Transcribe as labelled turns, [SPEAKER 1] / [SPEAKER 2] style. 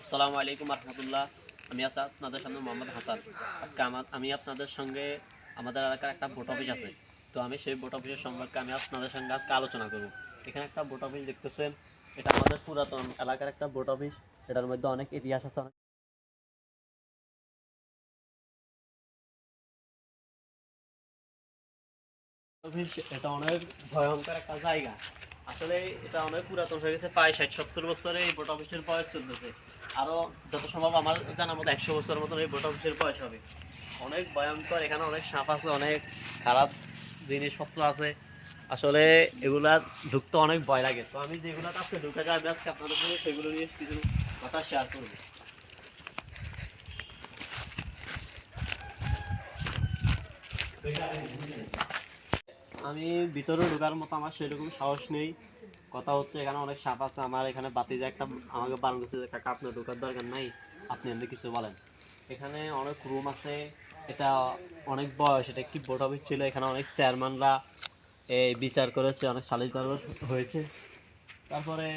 [SPEAKER 1] আসসালামু আলাইকুম রহমতুল্লাহ। আমি আছি আপনাদের সামনে মোহাম্মদ হাসান। আজকে আমি আপনাদের সঙ্গে আমাদের এলাকার একটা ভোট অফিস আছে। তো আমি সেই ভোট অফিসের সম্পর্কে আমি আপনাদের সঙ্গে আজকে আলোচনা করব। এখানে একটা ভোট অফিস দেখতেছেন, এটা আমাদের পুরাতন এলাকার একটা ভোট অফিস। এটার মধ্যে অনেক ইতিহাস আছে। অফিস এটা অনেক ভয়ঙ্কর একটা জায়গা। আসলে এটা অনেক পুরাতন হয়ে গেছে, প্রায় ৬০-৭০ বছরে এই ভোট অফিসের বয়স চলতেছে। আরো যত সম্ভব আমার জানার মতো ১০০ বছরের মতন এই ভোট অফিসের বয়স হবে। অনেক ভয়ঙ্কর, এখানে অনেক সাপ আছে, অনেক খারাপ জিনিসপত্র আছে। আসলে এগুলা ঢুকতে অনেক ভয় লাগে। তো আমি যেগুলো আজকে ঢুকে যাই, আমি আজকে আপনাদের সঙ্গে সেগুলো নিয়ে কিছু কথা শেয়ার করবো। আমি ভিতরে ঢোকার মতো আমার সেরকম সাহস নেই। কথা হচ্ছে এখানে অনেক সাপ আছে। আমার এখানে বাতিজা একটা আমাকে বারণ করছে যে কাকা আপনার ঢোকার দরকার নাই, আপনি এমনি কিছু বলেন। এখানে অনেক রুম আছে। এটা অনেক বয়স, এটা একটি বোর্ড অফিস ছিল। এখানে অনেক চেয়ারম্যানরা এই বিচার করেছে, অনেক সালিশ দরবার হয়েছে। তারপরে